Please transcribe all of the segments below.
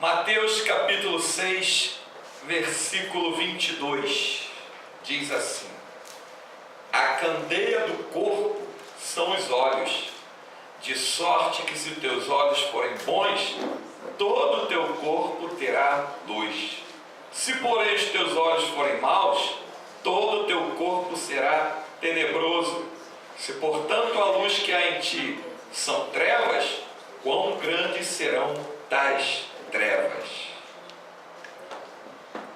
Mateus capítulo 6, versículo 22, diz assim: a candeia do corpo são os olhos, de sorte que se teus olhos forem bons, todo o teu corpo terá luz. Se porém os teus olhos forem maus, todo o teu corpo será tenebroso. Se portanto a luz que há em ti são trevas, quão grandes serão tais trevas.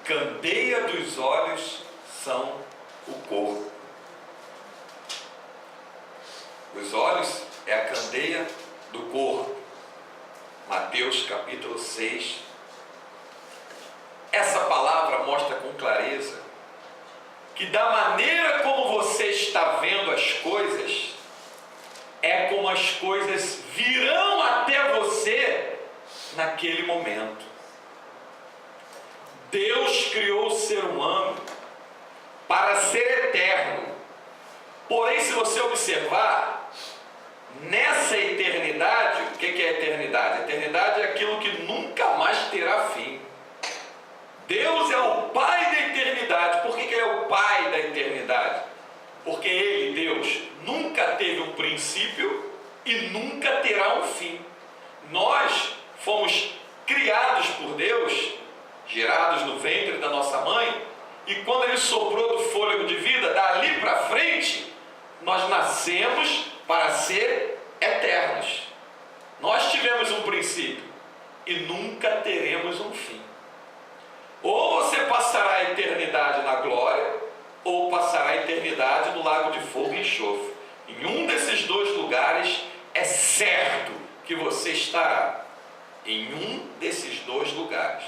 Candeia dos olhos são o corpo. Os olhos é a candeia do corpo. Mateus capítulo 6. Essa palavra mostra com clareza que da maneira como você está vendo as coisas, é como as coisas virão até você naquele momento. Deus criou o ser humano para ser eterno. Porém, se você observar, nessa eternidade, o que é eternidade? Eternidade é aquilo que nunca mais terá fim. Deus é o Pai da eternidade. Por que Ele é o Pai da eternidade? Porque Ele, Deus, nunca teve um princípio e nunca terá um fim. Nós fomos criados por Deus, gerados no ventre da nossa mãe, e quando Ele soprou do fôlego de vida, dali para frente, nós nascemos para ser eternos. Nós tivemos um princípio e nunca teremos um fim. Ou você passará a eternidade na glória, ou passará a eternidade no lago de fogo e enxofre. Em um desses dois lugares é certo que você estará. Em um desses dois lugares.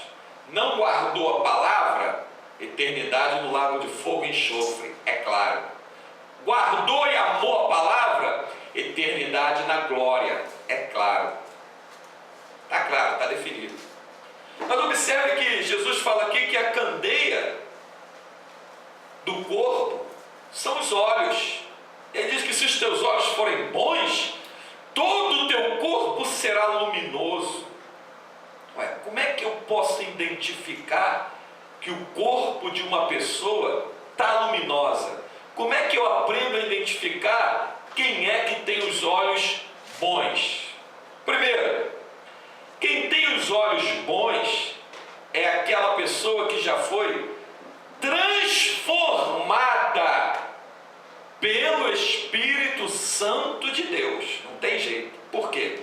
Não guardou a palavra? Eternidade no lago de fogo e enxofre, é claro. Guardou e amou a palavra? Eternidade na glória, é claro. Está claro, está definido. Mas observe que Jesus fala aqui que a candeia do corpo são os olhos. Ele diz que se os teus olhos forem bons, todo o teu corpo será luminoso. Ué, como é que eu posso identificar que o corpo de uma pessoa está luminosa? Como é que eu aprendo a identificar quem é que tem os olhos bons? Primeiro, quem tem os olhos bons é aquela pessoa que já foi transformada pelo Espírito Santo de Deus. Não tem jeito. Por quê?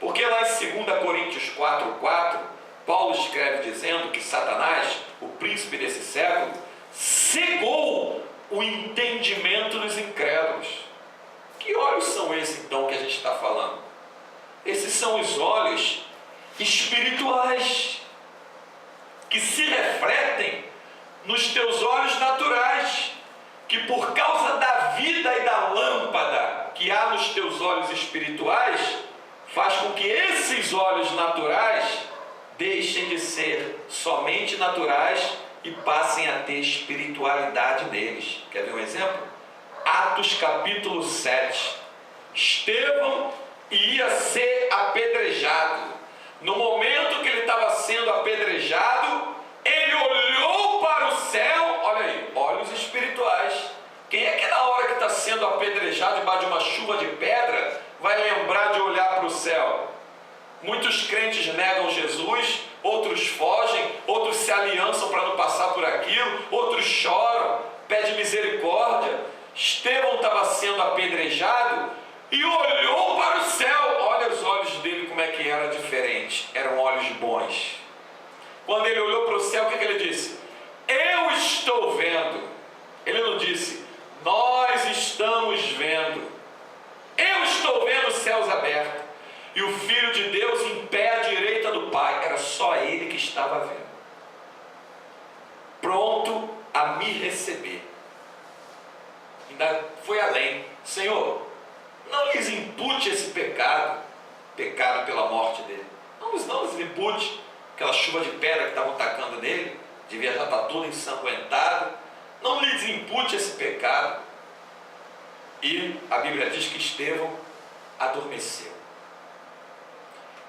Porque lá em 2 Coríntios 4:4, Paulo escreve dizendo que Satanás, o príncipe desse século, cegou o entendimento dos incrédulos. Que olhos são esses então que a gente está falando? Esses são os olhos espirituais, que se refletem nos teus olhos naturais, que por causa da vida e da lâmpada que há nos teus olhos espirituais, faz com que esses olhos naturais deixem de ser somente naturais e passem a ter espiritualidade neles. Quer ver um exemplo? Atos capítulo 7. Estevão ia ser apedrejado. No momento que ele estava sendo apedrejado, ele olhou para o céu. Olha aí, olhos espirituais. Quem é que na hora que está sendo apedrejado debaixo de uma chuva de pedra vai lembrar de olhar para o céu? Muitos crentes negam Jesus, outros fogem, outros se aliançam para não passar por aquilo, outros choram, pedem misericórdia. Estevão estava sendo apedrejado e olhou para o céu. Olha os olhos dele como é que era diferente. Eram olhos bons. Quando ele olhou para o céu, o que ele disse? Eu estou vendo. Ele não disse, nós estamos vendo. Eu estou vendo os céus abertos e o Filho de Deus em pé à direita do Pai. Era só ele que estava vendo, pronto a me receber. Ainda foi além. Senhor, não lhes impute esse pecado pela morte dele. Não lhes impute aquela chuva de pedra que estavam tacando nele, devia já estar todo ensanguentado. Não lhes impute esse pecado. E a Bíblia diz que Estevão adormeceu.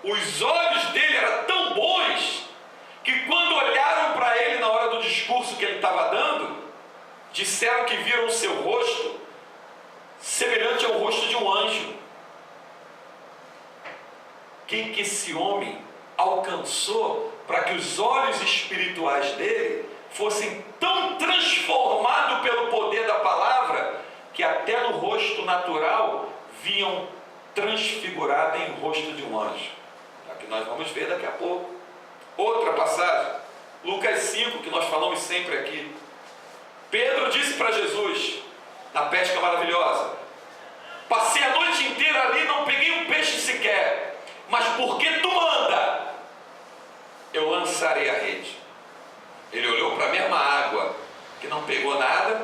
Os olhos dele eram tão bons que quando olharam para ele na hora do discurso que ele estava dando, disseram que viram o seu rosto semelhante ao rosto de um anjo. Quem que esse homem alcançou para que os olhos espirituais dele fossem tão transformados pelo poder da palavra, que até no rosto natural vinham transfigurado em rosto de um anjo? É o que nós vamos ver daqui a pouco. Outra passagem, Lucas 5, que nós falamos sempre aqui. Pedro disse para Jesus, na pesca maravilhosa: passei a noite inteira ali, não peguei um peixe sequer, mas porque tu manda, eu lançarei a rede. Ele olhou para a mesma água que não pegou nada,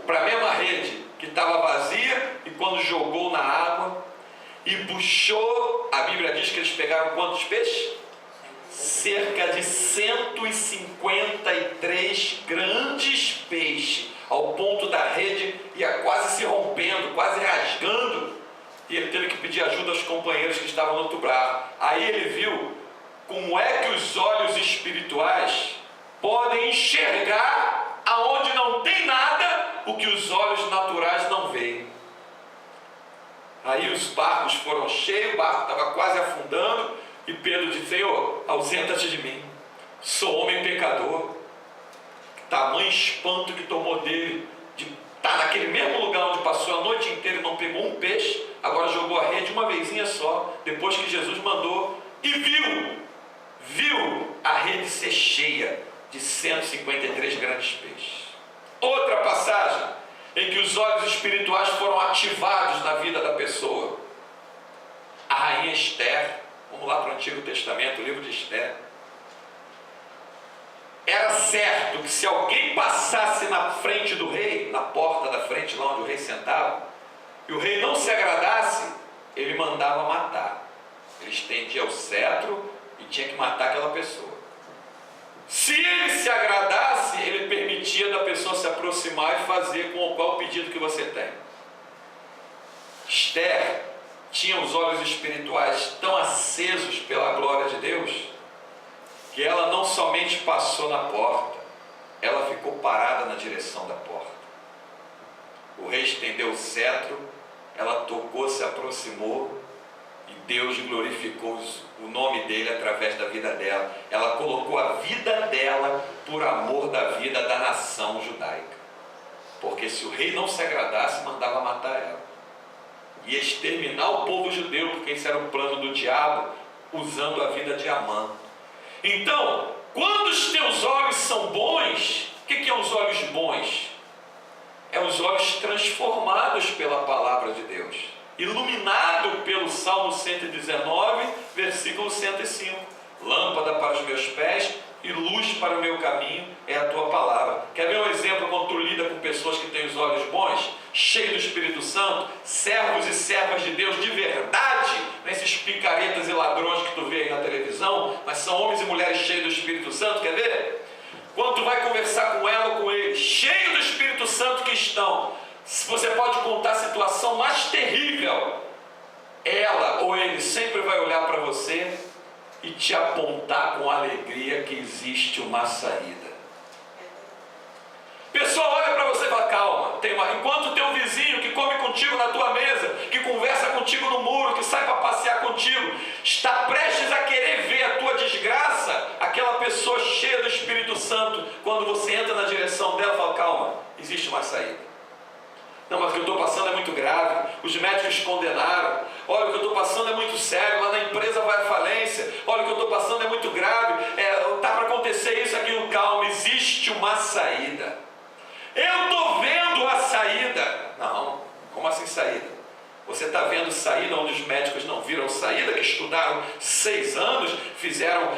para a mesma rede que estava vazia, e quando jogou na água e puxou, a Bíblia diz que eles pegaram quantos peixes? Cerca de 153 grandes peixes, ao ponto da rede ia quase se rompendo, quase rasgando, e ele teve que pedir ajuda aos companheiros que estavam no outro barco. Aí ele viu como é que os olhos espirituais podem enxergar aonde não tem nada, o que os olhos naturais não veem. Aí os barcos foram cheios, o barco estava quase afundando, e Pedro disse: Senhor, ausenta-te de mim, sou homem pecador. Tamanho espanto que tomou dele, de estar naquele mesmo lugar onde passou a noite inteira e não pegou um peixe, agora jogou a rede uma vezinha só, depois que Jesus mandou, e viu a rede ser cheia de 153 grandes peixes. Outra passagem em que os olhos espirituais foram ativados na vida da pessoa, a rainha Esther. Vamos lá para o Antigo Testamento, o livro de Esther. Era certo que se alguém passasse na frente do rei, na porta da frente, lá onde o rei sentava, e o rei não se agradasse, ele mandava matar. Ele estendia o cetro e tinha que matar aquela pessoa. Se ele se agradasse, ele permitia da pessoa se aproximar e fazer com qual pedido que você tem. Esther tinha os olhos espirituais tão acesos pela glória de Deus, que ela não somente passou na porta, ela ficou parada na direção da porta. O rei estendeu o cetro, ela tocou, se aproximou, e Deus glorificou o nome dele através da vida dela. Ela colocou a vida dela por amor da vida da nação judaica, porque se o rei não se agradasse, mandava matar ela, e exterminar o povo judeu, porque esse era o plano do diabo, usando a vida de Amã. Então, quando os teus olhos são bons, o que é os olhos bons? É os olhos transformados pela palavra de Deus, iluminado pelo Salmo 119, versículo 105. Lâmpada para os meus pés e luz para o meu caminho é a tua palavra. Quer ver um exemplo quando tu lida com pessoas que têm os olhos bons, cheios do Espírito Santo, servos e servas de Deus de verdade, nesses picaretas e ladrões que tu vê aí na televisão, mas são homens e mulheres cheios do Espírito Santo? Quer ver? Quando tu vai conversar com ela ou com ele, cheio do Espírito Santo que estão, você pode contar a situação mais terrível, ela ou ele sempre vai olhar para você e te apontar com alegria que existe uma saída. Pessoa olha para você e fala: calma, enquanto o teu vizinho que come contigo na tua mesa, que conversa contigo no muro, que sai para passear contigo, está prestes a querer ver a tua desgraça, aquela pessoa cheia do Espírito Santo, quando você entra na direção dela, fala: calma, existe uma saída. Não, mas o que eu estou passando é muito grave, os médicos condenaram, olha, o que eu estou passando é muito sério, lá na empresa vai à falência, olha, o que eu estou passando é muito grave, está para acontecer isso, aquilo. Calma, existe uma saída. Eu estou vendo a saída. Não, como assim saída? Você está vendo saída onde os médicos não viram saída, que estudaram 6 anos, fizeram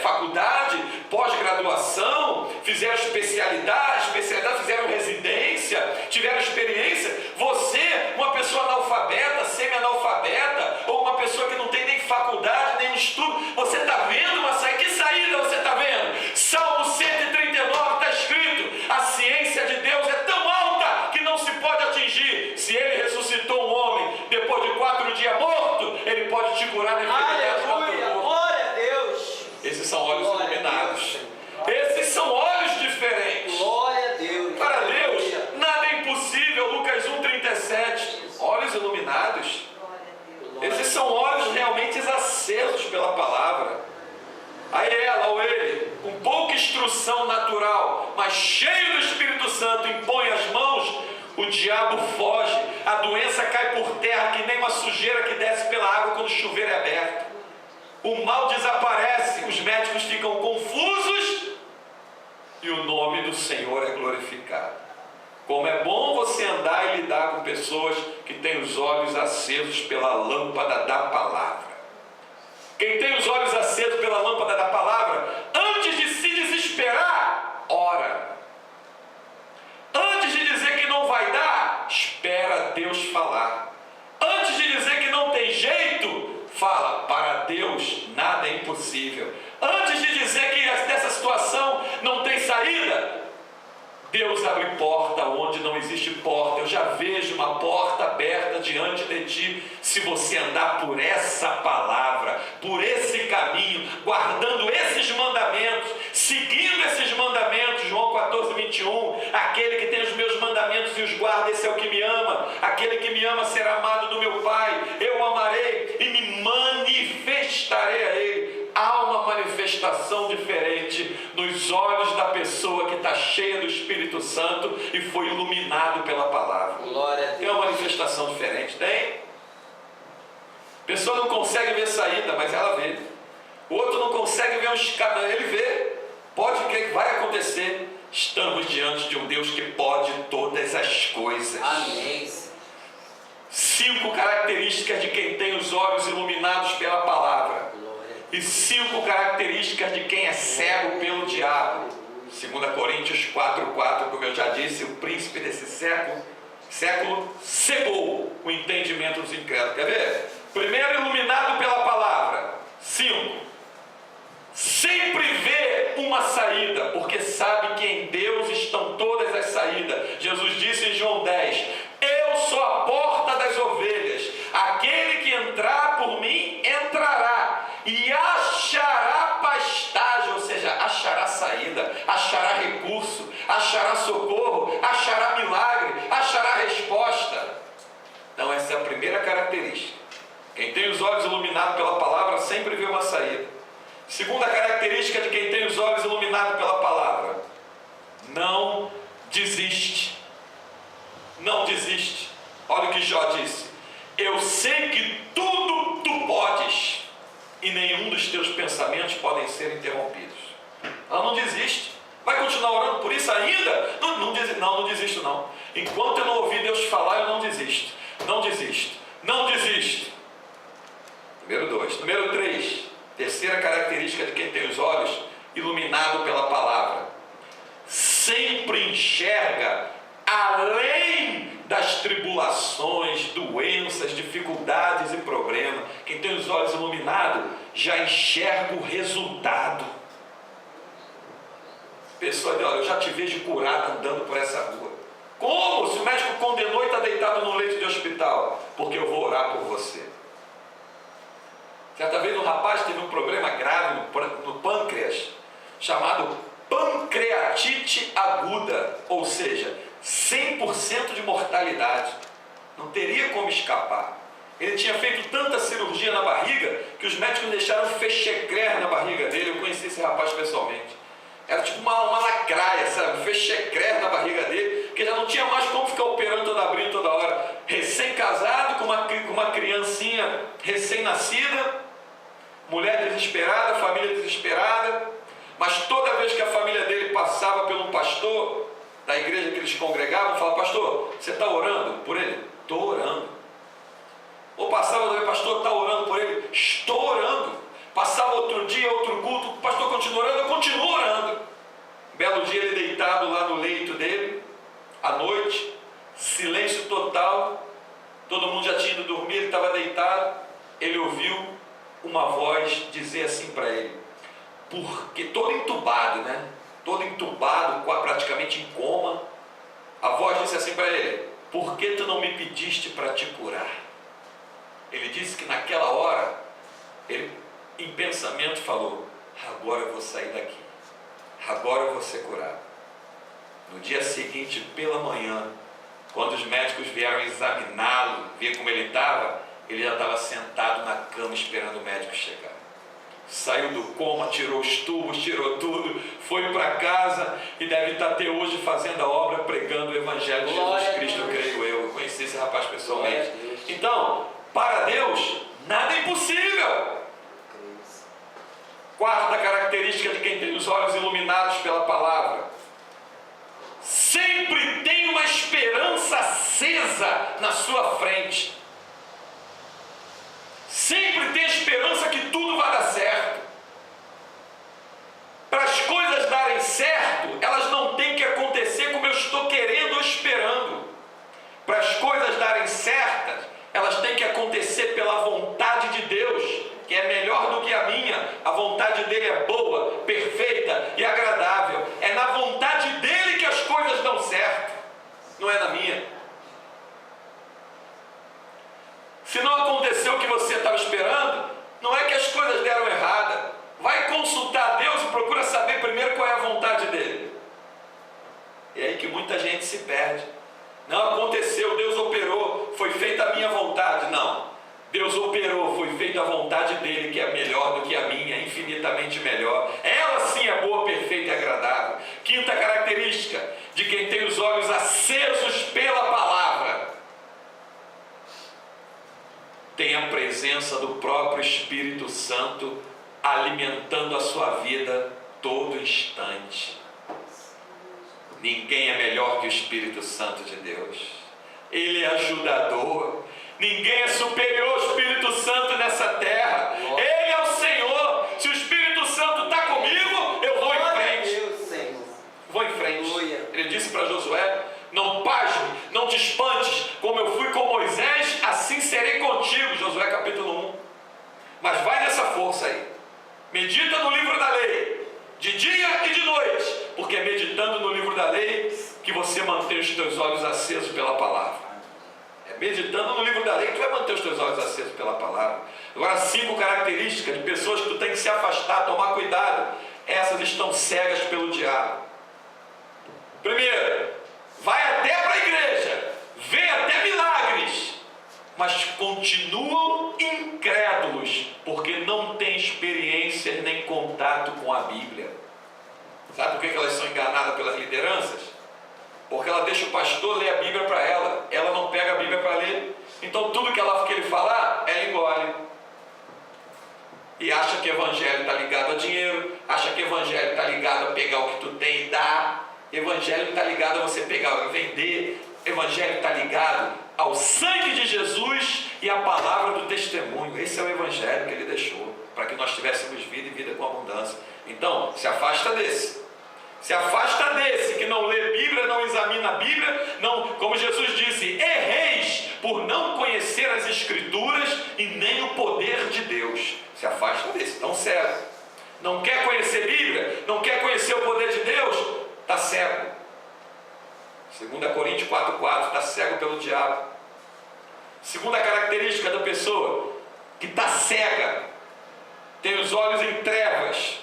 faculdade, pós-graduação, fizeram especialidade, fizeram residência, tiveram experiência. Você, uma pessoa analfabeta, semi-analfabeta, ou uma pessoa que não tem nem faculdade, nem estudo, você está vendo uma saída? Que saída você está vendo? Salmo 139 está escrito: a ciência de Deus é tão alta que não se pode atingir. Se ele ressuscitou um homem depois de 4 dias morto, ele pode te curar na enfermidade. Aleluia, glória a Deus. Esses são olhos iluminados. unção natural, mas cheio do Espírito Santo, impõe as mãos, o diabo foge, a doença cai por terra que nem uma sujeira que desce pela água quando o chuveiro é aberto. O mal desaparece, os médicos ficam confusos e o nome do Senhor é glorificado. Como é bom você andar e lidar com pessoas que têm os olhos acesos pela lâmpada da palavra. Quem tem os olhos acesos pela lâmpada da palavra, antes de se desesperar, ora. Antes de dizer que não vai dar, espera Deus falar. Antes de dizer que não tem jeito, fala, para Deus nada é impossível. Antes de dizer que dessa situação não tem saída, Deus abre porta onde não existe porta. Eu já vejo uma porta aberta diante de ti, se você andar por essa palavra, por esse caminho, guardando esses mandamentos, seguindo esses mandamentos. João 14, 21, aquele que tem os meus mandamentos e os guarda, esse é o que me ama. Aquele que me ama será amado do meu Pai, eu o amarei e me manifestarei a ele. Há uma manifestação diferente nos olhos da pessoa que está cheia do Espírito Santo e foi iluminado pela palavra. Glória a Deus. Tem uma manifestação diferente? Tem? A pessoa não consegue ver saída, mas ela vê. O outro não consegue ver um escape, ele vê. Pode crer que vai acontecer. Estamos diante de um Deus que pode todas as coisas. Amém. 5 características de quem tem os olhos iluminados pela palavra. E 5 características de quem é cego pelo diabo. 2 Coríntios 4:4, como eu já disse, o príncipe desse século cegou o entendimento dos incrédulos. Quer ver? Primeiro, iluminado pela palavra. 5. Sempre vê uma saída, porque sabe que em Deus estão todas as saídas. Jesus disse em João 10, eu sou a porta das ovelhas. Aquele que entrar por mim, entrará e achará pastagem, ou seja, achará saída, achará recurso, achará socorro, achará milagre, achará resposta. Então essa é a primeira característica. Quem tem os olhos iluminados pela palavra sempre vê uma saída. Segunda característica de quem tem os olhos iluminados pela palavra: não desiste. Não desiste. Olha o que Jó disse: eu sei que tudo tu podes e nenhum dos teus pensamentos podem ser interrompidos. Ela não desiste. Vai continuar orando por isso ainda? Não desisto não. Enquanto eu não ouvir Deus falar, eu não desisto. Não desisto. Não desisto. Número 2. Número 3. Terceira característica de quem tem os olhos iluminado pela palavra: sempre enxerga além das tribulações, doenças, dificuldades e problemas. Quem tem os olhos iluminados já enxerga o resultado. A pessoa diz: olha, eu já te vejo curado andando por essa rua. Como? Se o médico condenou e está deitado no leito de hospital? Porque eu vou orar por você. Certa vez um rapaz teve um problema grave no pâncreas, chamado pancreatite aguda, ou seja, 100% de mortalidade. Não teria como escapar. Ele tinha feito tanta cirurgia na barriga que os médicos deixaram fechecrer na barriga dele. Eu conheci esse rapaz pessoalmente. Era tipo uma lacraia, sabe? Fechecrer na barriga dele, que já não tinha mais como ficar operando abrindo toda hora. Recém-casado, com uma criancinha recém-nascida, mulher desesperada, família desesperada. Mas toda vez que a família dele passava pelo pastor da igreja que eles congregavam, falava: pastor, você está orando por ele? Estou orando. Ou passava também: pastor, está orando por ele? Estou orando. Passava outro dia, outro culto: pastor, continua orando? Eu continuo orando. Belo dia ele deitado lá no leito dele, à noite, silêncio total, todo mundo já tinha ido dormir, ele estava deitado. Ele ouviu uma voz dizer assim para ele, porque todo entubado, todo entubado, praticamente em coma, a voz disse assim para ele: por que tu não me pediste para te curar? Ele disse que naquela hora, ele em pensamento falou: agora eu vou sair daqui, agora eu vou ser curado. No dia seguinte, pela manhã, quando os médicos vieram examiná-lo, ver como ele estava, ele já estava sentado na cama esperando o médico chegar. Saiu do coma, tirou os tubos, tirou tudo, foi para casa e deve estar até hoje fazendo a obra, pregando o Evangelho de Jesus Cristo, creio eu. Eu conheci esse rapaz pessoalmente. Então, para Deus, nada é impossível. Quarta característica de quem tem os olhos iluminados pela palavra: sempre tem uma esperança acesa na sua frente. Sempre tem esperança que tudo vai dar certo. Para as coisas darem certo, elas não têm que acontecer como eu estou querendo ou esperando. Para as coisas darem certas, elas têm que acontecer pela vontade de Deus, que é melhor do que a minha. A vontade dele é boa, perfeita e agradável. É na vontade dele que as coisas dão certo, não é na minha. Se não aconteceu o que você estava esperando, não é que as coisas deram errada. Vai consultar a Deus e procura saber primeiro qual é a vontade dele. É aí que muita gente se perde. Não aconteceu, Deus operou, foi feita a minha vontade. Não, Deus operou, foi feita a vontade dele, que é melhor do que a minha, infinitamente melhor. Ela sim é boa, perfeita e agradável. Quinta característica de quem tem os olhos acesos pela palavra: tem a presença do próprio Espírito Santo alimentando a sua vida todo instante. Ninguém é melhor que o Espírito Santo de Deus. Ele é ajudador. Ninguém é superior ao Espírito Santo nessa terra. Ele é o Senhor. Se o Espírito Santo está comigo, eu vou em frente. Vou em frente. Ele disse para Josué: não pasme, não te espantes, como eu fui com Moisés, assim serei contigo. Josué capítulo 1. Mas vai nessa força aí. Medita no livro da lei, de dia e de noite, porque é meditando no livro da lei que você mantém os teus olhos acesos pela palavra. É meditando no livro da lei que tu vai manter os teus olhos acesos pela palavra. Agora, 5 características de pessoas que tu tem que se afastar, tomar cuidado. Essas estão cegas pelo diabo. Primeiro, vai até para a igreja, vê até milagres, mas continuam incrédulos, porque não têm experiência nem contato com a Bíblia. Sabe por que elas são enganadas pelas lideranças? Porque ela deixa o pastor ler a Bíblia para ela, ela não pega a Bíblia para ler, então tudo que ele falar, ela engole. E acha que evangelho está ligado a dinheiro, acha que evangelho está ligado a pegar o que tu tem e dar. Evangelho está ligado a você pegar e vender. Evangelho está ligado ao sangue de Jesus e à palavra do testemunho. Esse é o evangelho que ele deixou, para que nós tivéssemos vida e vida com abundância. Então, se afasta desse. Se afasta desse que não lê Bíblia, não examina a Bíblia, não, como Jesus disse: erreis por não conhecer as Escrituras e nem o poder de Deus. Se afasta desse, tão sério. Não quer conhecer Bíblia, não quer conhecer o poder de Deus, está cego. 2 Coríntios 4,4, está cego pelo diabo. Segunda característica da pessoa que está cega, tem os olhos em trevas,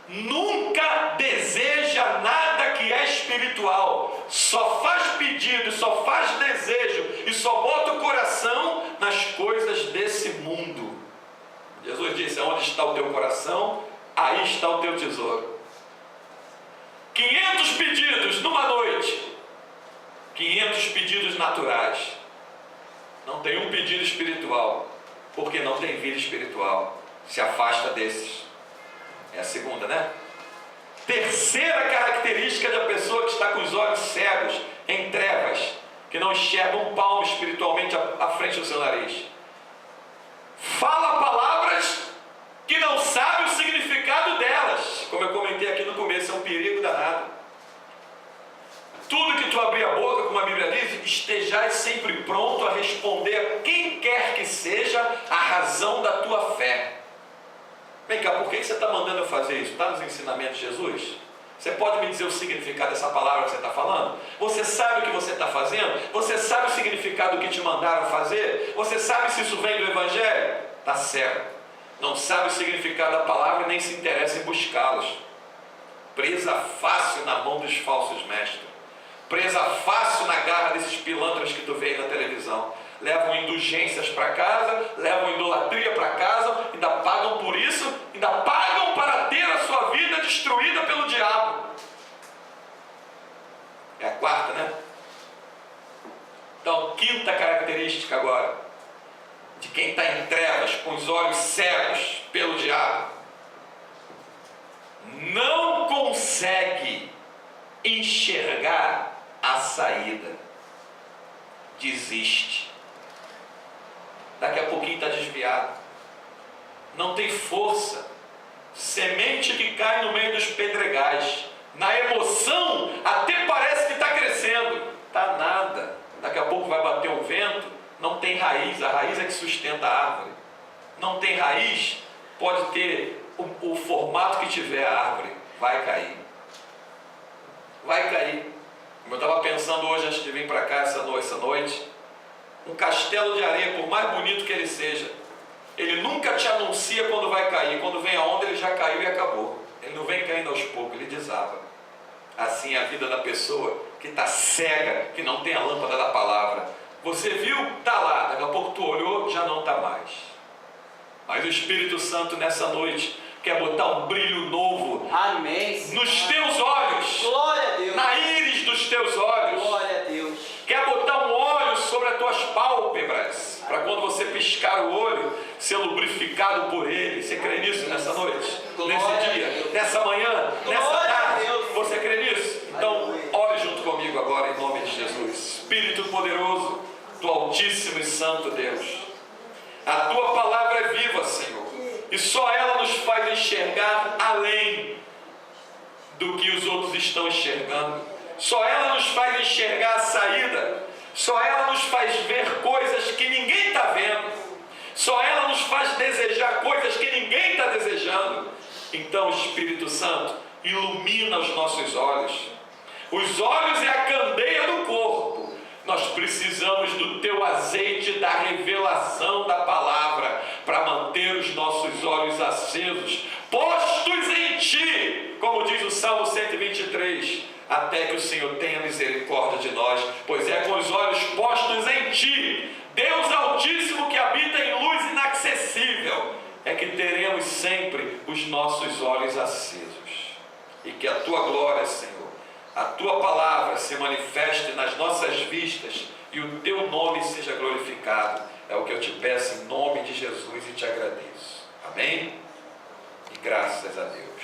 nunca deseja nada que é espiritual, só faz pedido, só faz desejo e só bota o coração nas coisas desse mundo. Jesus disse: onde está o teu coração, aí está o teu tesouro. 500 pedidos numa noite, 500 pedidos naturais, não tem um pedido espiritual, porque não tem vida espiritual. Se afasta desses. É a segunda, né? Terceira característica da pessoa que está com os olhos cegos, em trevas, que não enxerga um palmo espiritualmente à frente do seu nariz. Fala palavras que não sabe o significado delas. Como eu comentei aqui no começo, é um perigo danado. Tudo que tu abrir a boca, como a Bíblia diz, estejais sempre pronto a responder a quem quer que seja a razão da tua fé. Vem cá, por que você está mandando eu fazer isso? Está nos ensinamentos de Jesus? Você pode me dizer o significado dessa palavra que você está falando? Você sabe o que você está fazendo? Você sabe o significado do que te mandaram fazer? Você sabe se isso vem do Evangelho? Está certo. Não sabe o significado da palavra e nem se interessa em buscá-los. Presa fácil na mão dos falsos mestres. Presa fácil na garra desses pilantras que tu vê aí na televisão. levam indulgências para casa, levam idolatria para casa, ainda pagam por isso, ainda pagam para ter a sua vida destruída pelo diabo. É a quarta, né? Então, quinta característica agora, de quem está em trevas, com os olhos cegos pelo diabo: não consegue enxergar a saída, desiste. Daqui a pouquinho está desviado, não tem força, semente que cai no meio dos pedregais, na emoção até parece que está crescendo, está nada, daqui a pouco vai bater um vento, não tem raiz, a raiz é que sustenta a árvore, não tem raiz, pode ter o formato que tiver a árvore, vai cair. Vai cair. Como eu estava pensando hoje antes de vir para cá essa noite, um castelo de areia, por mais bonito que ele seja, ele nunca te anuncia quando vai cair. Quando vem a onda, ele já caiu e acabou. Ele não vem caindo aos poucos, ele desaba. Assim é a vida da pessoa que está cega, que não tem a lâmpada da palavra. Você viu? Está lá. Daqui a pouco tu olhou, já não está mais. Mas o Espírito Santo nessa noite quer botar um brilho novo. Amém. Nos teus olhos. Glória a Deus. Na íris dos teus olhos. Glória a Deus. Quer botar um óleo sobre as tuas pálpebras, para quando você piscar o olho, ser lubrificado por ele. Você crê nisso nessa noite? Nesse dia? Nessa manhã? Nessa tarde? Você crê nisso? Então, ore junto comigo agora em nome de Jesus. Espírito poderoso do Altíssimo e Santo Deus, a tua palavra é viva, Senhor, e só ela nos faz enxergar além do que os outros estão enxergando. Só ela nos faz enxergar a saída. Só ela nos faz ver coisas que ninguém está vendo. Só ela nos faz desejar coisas que ninguém está desejando. Então, Espírito Santo, ilumina os nossos olhos. Os olhos é a candeia do corpo. Nós precisamos do teu azeite, da revelação da palavra, para manter os nossos olhos acesos, postos em ti, como diz o Salmo 123, até que o Senhor tenha misericórdia de nós, pois é com os olhos postos em ti, Deus Altíssimo, que habita em luz inacessível, é que teremos sempre os nossos olhos acesos, e que a tua glória, Senhor, a tua palavra se manifeste nas nossas vistas e o teu nome seja glorificado. É o que eu te peço em nome de Jesus e te agradeço. Amém? E graças a Deus.